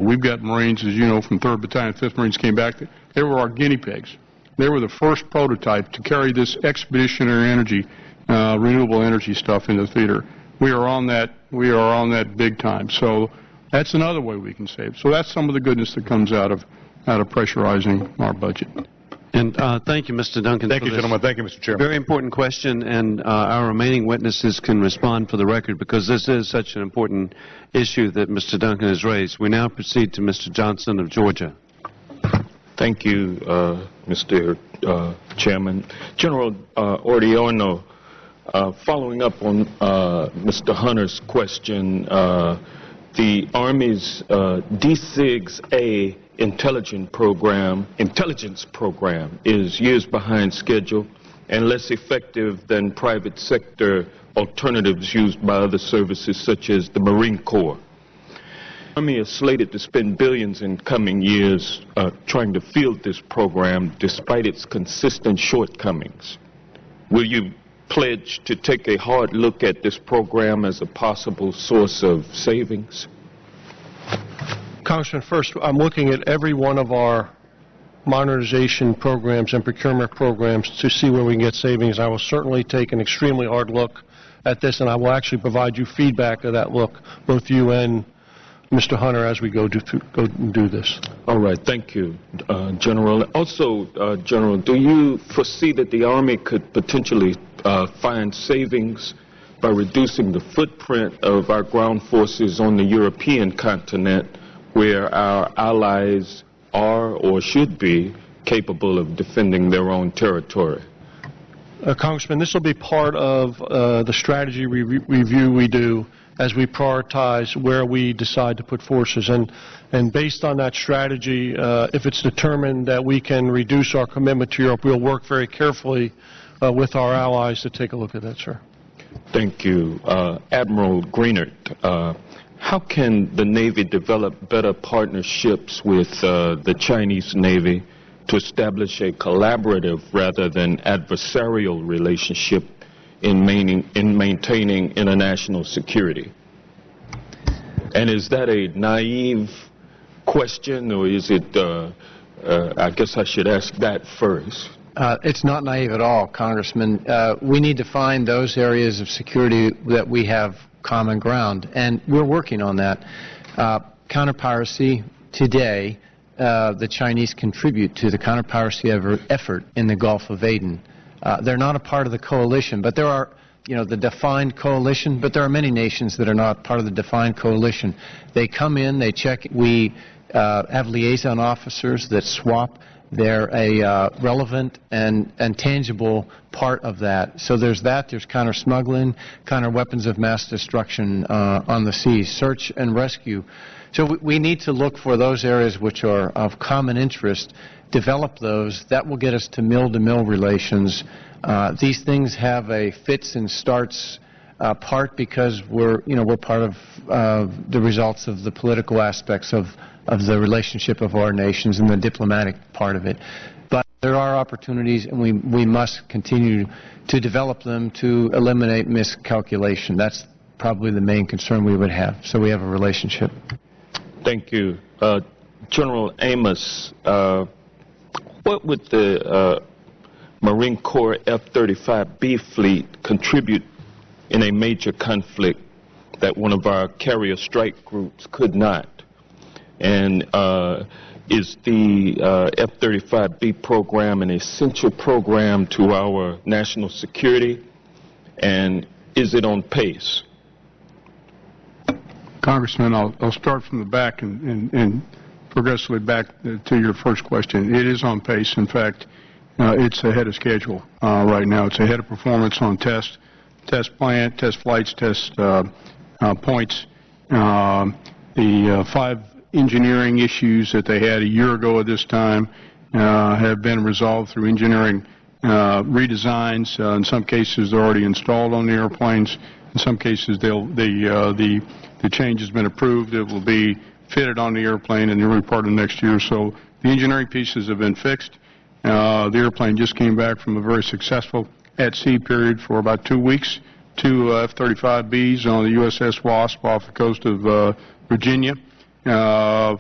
We've got Marines, as you know, from 3rd Battalion, 5th Marines came back. They were our guinea pigs. They were the first prototype to carry this expeditionary energy, renewable energy stuff into the theater. We are on that. We are on that big time. So that's another way we can save. So that's some of the goodness that comes out of pressurizing our budget. And thank you, Mr. Duncan. Thank you, gentlemen. Thank you, Mr. Chairman. Very important question, and our remaining witnesses can respond for the record because this is such an important issue that Mr. Duncan has raised. We now proceed to Mr. Johnson of Georgia. Thank you, Mr. Chairman. General Ordiano, following up on Mr. Hunter's question, the Army's DCIGS-A intelligence program is years behind schedule and less effective than private sector alternatives used by other services such as the Marine Corps. The Army is slated to spend billions in coming years trying to field this program despite its consistent shortcomings. Will you pledge to take a hard look at this program as a possible source of savings? Congressman, first, I'm looking at every one of our modernization programs and procurement programs to see where we can get savings. I will certainly take an extremely hard look at this, and I will actually provide you feedback of that look, both you and Mr. Hunter, as we go and do this. All right. Thank you, General. Also, General, do you foresee that the Army could potentially find savings by reducing the footprint of our ground forces on the European continent, where our allies are or should be capable of defending their own territory? Congressman, this will be part of the strategy review we do as we prioritize where we decide to put forces. And based on that strategy, if it's determined that we can reduce our commitment to Europe, we'll work very carefully with our allies to take a look at that, sir. Thank you. Admiral Greenert, how can the Navy develop better partnerships with the Chinese Navy to establish a collaborative rather than adversarial relationship in maintaining international security? And is that a naive question, or is it, I guess I should ask that first. It's not naive at all, Congressman. We need to find those areas of security that we have common ground, and we're working on that. Counter-piracy today, the Chinese contribute to the counter-piracy effort in the Gulf of Aden. They're not a part of the coalition, but there are, the defined coalition, but there are many nations that are not part of the defined coalition. They come in, they check. We have liaison officers that swap. They're a relevant and tangible part of that. So there's that. There's counter-smuggling, counter-weapons of mass destruction on the seas, search and rescue. So we need to look for those areas which are of common interest, develop those. That will get us to mill-to-mill relations. These things have a fits and starts part because we're part of the results of the political aspects of the relationship of our nations and the diplomatic part of it. But there are opportunities, and we must continue to develop them to eliminate miscalculation. That's probably the main concern we would have. So we have a relationship. Thank you. General Amos, what would the Marine Corps F-35B fleet contribute in a major conflict that one of our carrier strike groups could not? And is the F-35B program an essential program to our national security? And is it on pace? Congressman, I'll start from the back and progressively back to your first question. It is on pace. In fact, it's ahead of schedule right now. It's ahead of performance on test plan, test flights, test points. The 5 engineering issues that they had a year ago at this time have been resolved through engineering redesigns. In some cases, they're already installed on the airplanes. In some cases, the change has been approved. It will be fitted on the airplane in the early part of next year. So the engineering pieces have been fixed. The airplane just came back from a very successful at-sea period for about 2 weeks. 2 F-35Bs on the USS Wasp off the coast of Virginia. flying